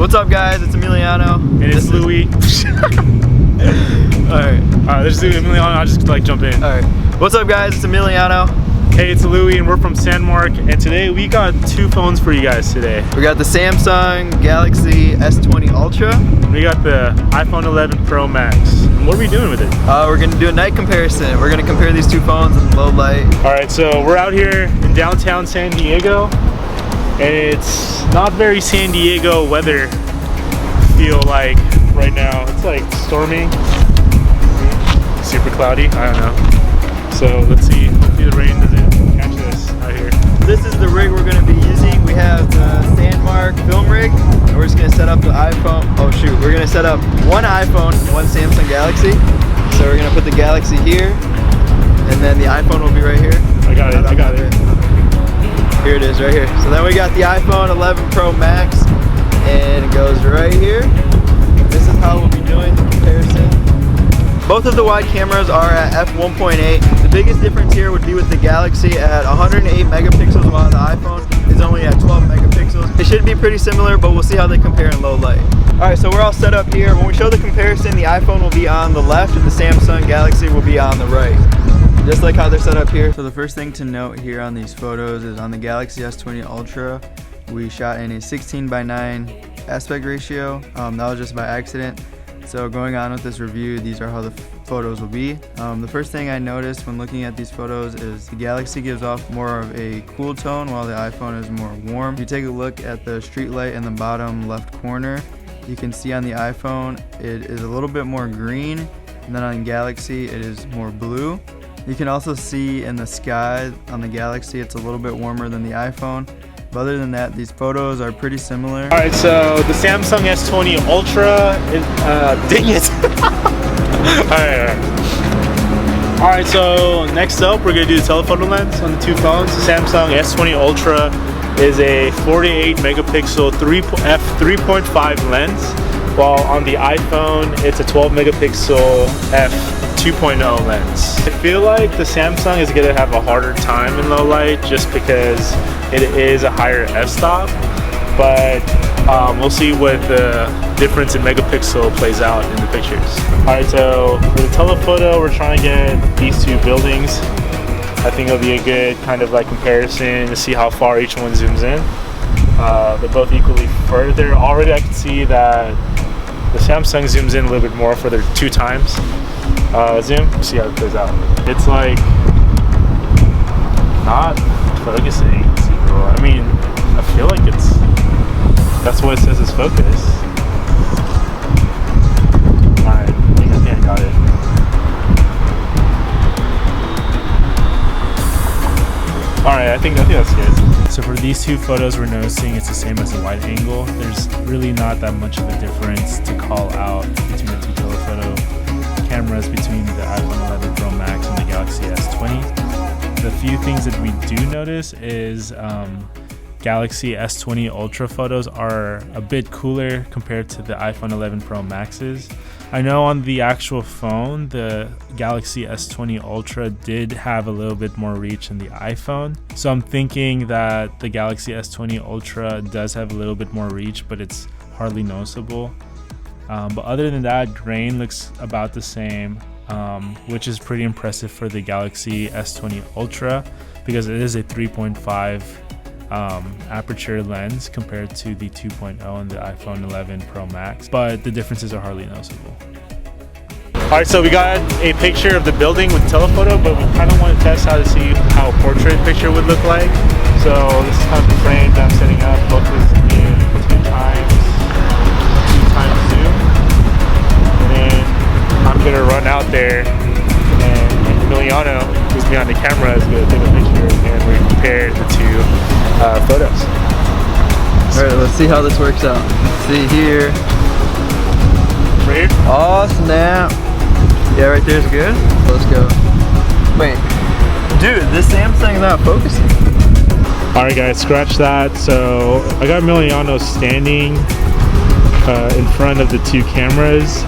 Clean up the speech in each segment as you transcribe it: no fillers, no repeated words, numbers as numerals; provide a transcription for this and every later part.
What's up, guys? It's Emiliano. And it's Louis. Alright, let's do Emiliano. I'll just like jump in. Alright. What's up, guys? It's Emiliano. Hey, it's Louis, and we're from SANDMARC. And today we got two phones for you guys today. We got the Samsung Galaxy S20 Ultra. We got the iPhone 11 Pro Max. And what are we doing with it? We're gonna do a night comparison. We're gonna compare these two phones in low light. Alright, so we're out here in downtown San Diego. And it's not very San Diego weather, feel like right now. It's like stormy, super cloudy, I don't know. So let's see, hopefully the rain doesn't catch us out here. This is the rig we're going to be using. We have the SANDMARC film rig, and we're just going to set up the iPhone. Oh shoot, we're going to set up one iPhone, one Samsung Galaxy. So we're going to put the Galaxy here, and then the iPhone will be right here. I got it. Here it is, right here. So then we got the iPhone 11 Pro Max, and it goes right here. This is how we'll be doing the comparison. Both of the wide cameras are at f1.8. The biggest difference here would be with the Galaxy at 108 megapixels, while the iPhone is only at 12 megapixels. They should be pretty similar, but we'll see how they compare in low light. Alright, so we're all set up here. When we show the comparison, the iPhone will be on the left and the Samsung Galaxy will be on the right. Just like how they're set up here. So the first thing to note here on these photos is on the Galaxy S20 Ultra, we shot in a 16:9 aspect ratio. That was just by accident. So going on with this review, these are how the photos will be. The first thing I noticed when looking at these photos is the Galaxy gives off more of a cool tone while the iPhone is more warm. If you take a look at the street light in the bottom left corner, you can see on the iPhone it is a little bit more green, and then on Galaxy it is more blue. You can also see in the sky on the Galaxy it's a little bit warmer than the iPhone. But other than that, these photos are pretty similar. Alright, so the Samsung S20 Ultra is, dang it. Alright, so next up we're going to do the telephoto lens on the two phones. The Samsung S20 Ultra is a 48 megapixel f3.5 lens, while on the iPhone it's a 12 megapixel f2.0 lens. I feel like the Samsung is going to have a harder time in low light just because it is a higher f-stop, but we'll see what the difference in megapixel plays out in the pictures. Alright, so for the telephoto we're trying to get these two buildings. I think it'll be a good kind of like comparison to see how far each one zooms in. They're both equally further. Already I can see that the Samsung zooms in a little bit more for their 2 times zoom. We'll see how it plays out. It's like not focusing super well. I mean, I feel like that's what it says is focus. Alright, I think I got it. Alright, I think that's good. So for these two photos, we're noticing it's the same as the wide angle. There's really not that much of a difference to call out between the two telephoto cameras between the iPhone 11 Pro Max and the Galaxy S20. The few things that we do notice is Galaxy S20 Ultra photos are a bit cooler compared to the iPhone 11 Pro Maxes. I know on the actual phone, the Galaxy S20 Ultra did have a little bit more reach than the iPhone. So I'm thinking that the Galaxy S20 Ultra does have a little bit more reach, but it's hardly noticeable. But other than that, grain looks about the same, which is pretty impressive for the Galaxy S20 Ultra because it is a 3.5 aperture lens compared to the 2.0 and the iPhone 11 Pro Max, but the differences are hardly noticeable. Alright, so we got a picture of the building with telephoto, but we kind of want to test how to see how a portrait picture would look like. So this is kind of the frame that I'm setting up, focus in 2 times zoom, and then I'm going to run out there and Emiliano, who's behind the camera, is going to take a picture and we compare the two photos. Alright, let's see how this works out. Let's see here. Right here? Oh snap. Yeah, right there's good. Let's go. Wait. Dude, this Samsung's not focusing. Alright guys, scratch that. So I got Emiliano standing in front of the two cameras.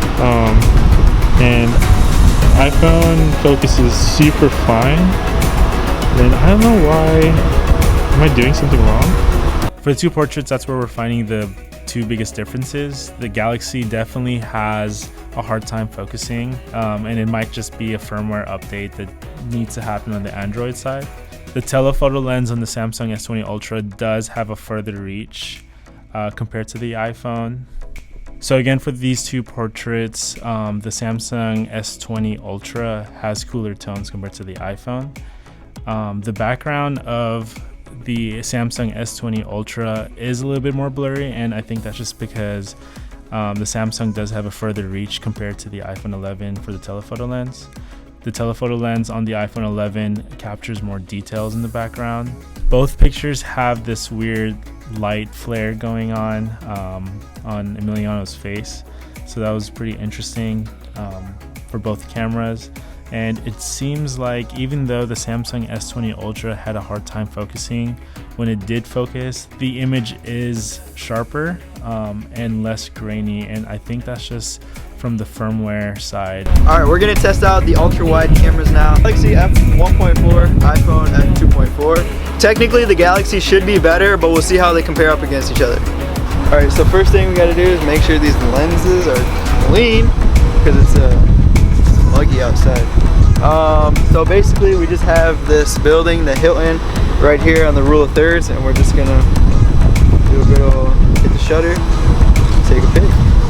And iPhone focuses super fine. And I don't know why. Am I doing something wrong? For the two portraits, that's where we're finding the two biggest differences. The Galaxy definitely has a hard time focusing, and it might just be a firmware update that needs to happen on the Android side. The telephoto lens on the Samsung S20 Ultra does have a further reach compared to the iPhone. So again, for these two portraits, the Samsung S20 Ultra has cooler tones compared to the iPhone. The background of the Samsung S20 Ultra is a little bit more blurry, and I think that's just because the Samsung does have a further reach compared to the iPhone 11 for the telephoto lens. The telephoto lens on the iPhone 11 captures more details in the background. Both pictures have this weird light flare going on Emiliano's face, so that was pretty interesting for both cameras. And it seems like even though the Samsung S20 Ultra had a hard time focusing, when it did focus, the image is sharper and less grainy, and I think that's just from the firmware side. Alright, we're gonna test out the ultra wide cameras now. Galaxy f1.4, iPhone f2.4. Technically the Galaxy should be better, but we'll see how they compare up against each other. Alright, so first thing we gotta do is make sure these lenses are clean, because it's muggy outside. So basically we just have this building, the Hilton, right here on the rule of thirds, and we're just gonna do a good old hit the shutter, take a pic,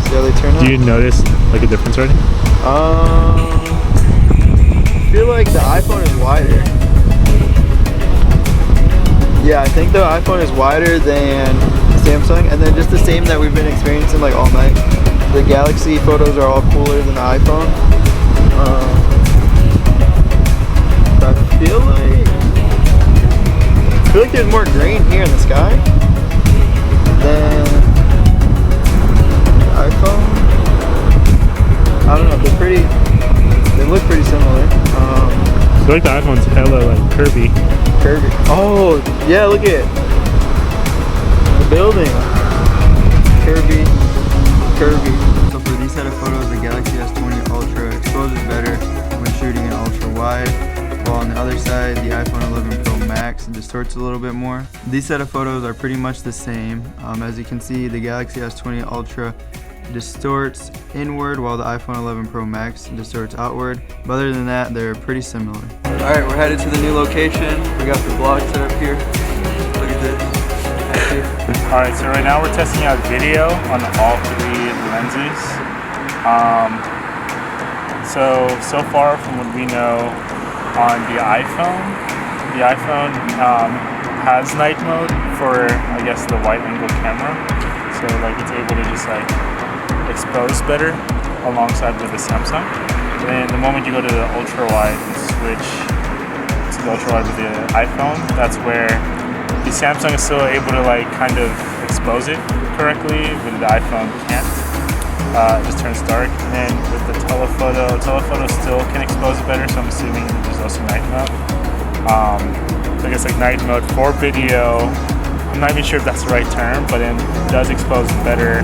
see how they turn out. Do you notice like a difference already? I feel like the iPhone is wider. Yeah, I think the iPhone is wider than Samsung, and then just the same that we've been experiencing like all night. The Galaxy photos are all cooler than the iPhone. I feel like there's more grain here in the sky than the iPhone. I don't know, they look pretty similar. I feel like the iPhone's hella like curvy. Oh, yeah, look at it. The building. Curvy. So for these set of photos, the Galaxy S20 Ultra exposes better when shooting in ultra wide, while on the other side, the iPhone 11 Pro Max distorts a little bit more. These set of photos are pretty much the same. As you can see, the Galaxy S20 Ultra distorts inward, while the iPhone 11 Pro Max distorts outward. But other than that, they're pretty similar. Alright, we're headed to the new location. We got the vlog set up here. Look at this. Alright, so right now we're testing out video on all three lenses. So far from what we know on the iPhone has night mode for, I guess, the wide angle camera. So like it's able to just like expose better alongside with the Samsung. And then the moment you go to the ultra wide and switch to the ultra wide with the iPhone, that's where the Samsung is still able to like kind of expose it correctly, but the iPhone can't. It just turns dark. And then with the telephoto still can expose it better, so I'm assuming there's also night mode. So I guess like night mode for video, I'm not even sure if that's the right term, but it does expose better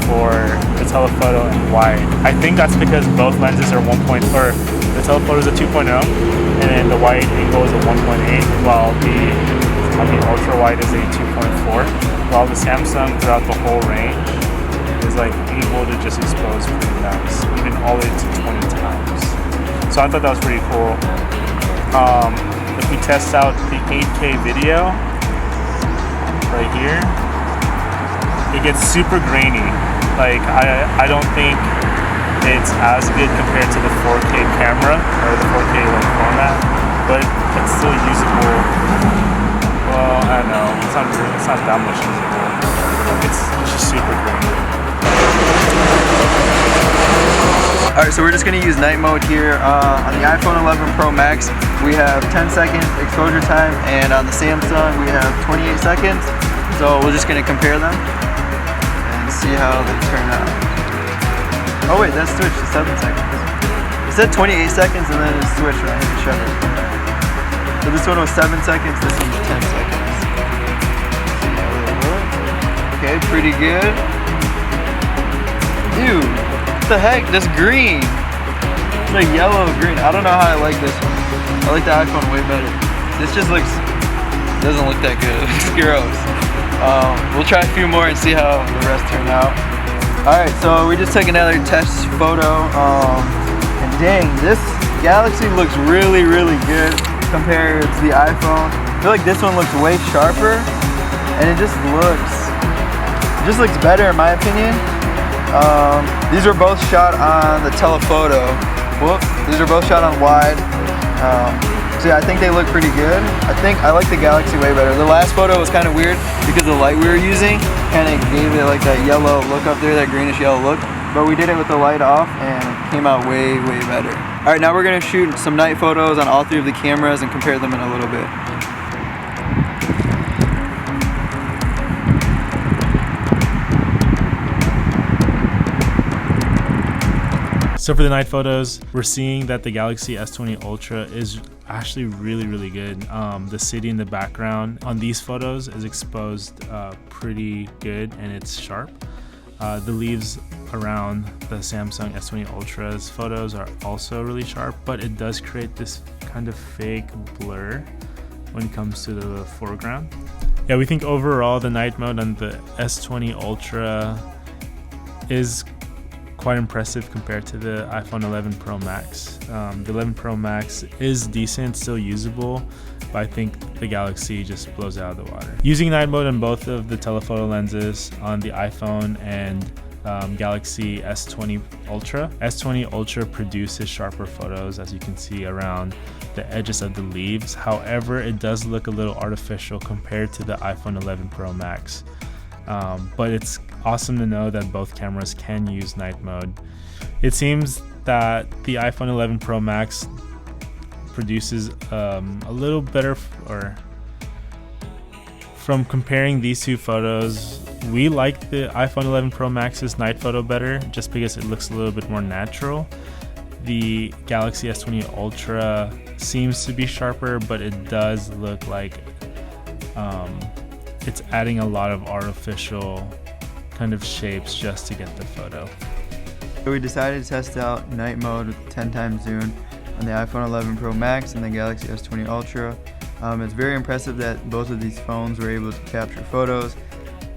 for the telephoto and wide. I think that's because both lenses are 1.0, or the telephoto is a 2.0, and then the wide angle is a 1.8, while the ultra wide is a 2.4, while the Samsung throughout the whole range is like able to just expose pretty nice, even all the way to 20 times. So I thought that was pretty cool. If we test out the 8K video right here, it gets super grainy. Like I don't think it's as good compared to the 4K camera or the 4K like format, but it's still usable. Well, I don't know, it's not that much usable. It's just super grainy. Alright, so we're just going to use night mode here. On the iPhone 11 Pro Max, we have 10 seconds exposure time, and on the Samsung, we have 28 seconds. So we're just going to compare them and see how they turn out. Oh wait, that switched to 7 seconds. It said 28 seconds and then it switched when I hit the shutter. So this one was 7 seconds, this one was 10 seconds. Okay, pretty good. Dude, what the heck? That's green. It's like yellow green. I don't know how I like this one. I like the iPhone way better. This just doesn't look that good. It's gross. We'll try a few more and see how the rest turn out. Alright, so we just took another test photo, and dang, this Galaxy looks really, really good compared to the iPhone. I feel like this one looks way sharper, and it just looks better in my opinion. These were both shot on the telephoto. Whoop, these are both shot on wide. So yeah, I think they look pretty good. I like the Galaxy way better. The last photo was kind of weird because the light we were using kind of gave it like that yellow look up there, that greenish yellow look. But we did it with the light off and it came out way, way better. All right, now we're gonna shoot some night photos on all three of the cameras and compare them in a little bit. So for the night photos, we're seeing that the Galaxy S20 Ultra is actually really, really good. The city in the background on these photos is exposed pretty good and it's sharp. The leaves around the Samsung S20 Ultra's photos are also really sharp, but it does create this kind of fake blur when it comes to the foreground. Yeah, we think overall the night mode on the S20 Ultra is quite impressive compared to the iPhone 11 Pro Max. The 11 Pro Max is decent, still usable, but I think the Galaxy just blows out of the water. Using night mode on both of the telephoto lenses on the iPhone and Galaxy S20 Ultra. S20 Ultra produces sharper photos, as you can see around the edges of the leaves. However, it does look a little artificial compared to the iPhone 11 Pro Max. But it's awesome to know that both cameras can use night mode. It seems that the iPhone 11 Pro Max produces a little better, or from comparing these two photos, we like the iPhone 11 Pro Max's night photo better just because it looks a little bit more natural. The Galaxy S20 Ultra seems to be sharper, but it does look like it's adding a lot of artificial kind of shapes just to get the photo. So we decided to test out night mode with 10 times zoom on the iPhone 11 Pro Max and the Galaxy S20 Ultra. It's very impressive that both of these phones were able to capture photos,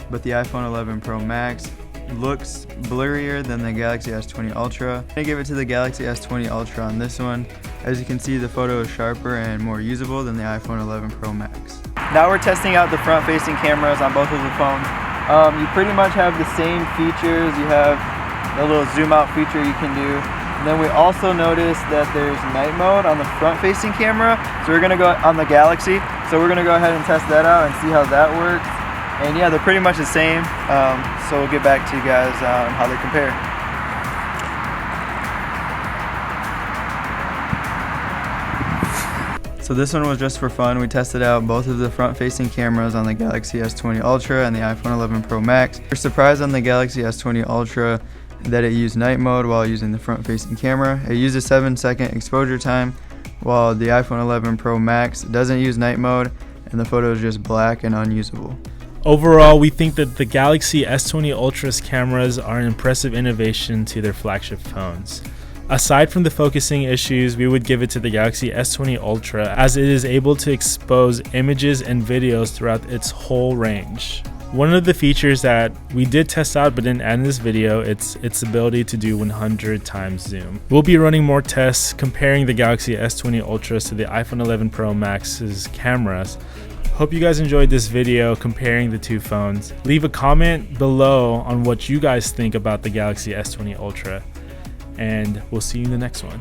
but the iPhone 11 Pro Max looks blurrier than the Galaxy S20 Ultra. I'm gonna give it to the Galaxy S20 Ultra on this one. As you can see, the photo is sharper and more usable than the iPhone 11 Pro Max. Now we're testing out the front-facing cameras on both of the phones. You pretty much have the same features. You have a little zoom out feature you can do. And then we also noticed that there's night mode on the front-facing camera. So we're gonna go on the Galaxy. So we're gonna go ahead and test that out and see how that works. And yeah, they're pretty much the same. So we'll get back to you guys on how they compare. So this one was just for fun. We tested out both of the front-facing cameras on the Galaxy S20 Ultra and the iPhone 11 Pro Max. We're surprised on the Galaxy S20 Ultra that it used night mode while using the front-facing camera. It used a 7-second exposure time, while the iPhone 11 Pro Max doesn't use night mode and the photo is just black and unusable. Overall, we think that the Galaxy S20 Ultra's cameras are an impressive innovation to their flagship phones. Aside from the focusing issues, we would give it to the Galaxy S20 Ultra as it is able to expose images and videos throughout its whole range. One of the features that we did test out but didn't add in this video, it's its ability to do 100 times zoom. We'll be running more tests comparing the Galaxy S20 Ultras to the iPhone 11 Pro Max's cameras. Hope you guys enjoyed this video comparing the two phones. Leave a comment below on what you guys think about the Galaxy S20 Ultra, and we'll see you in the next one.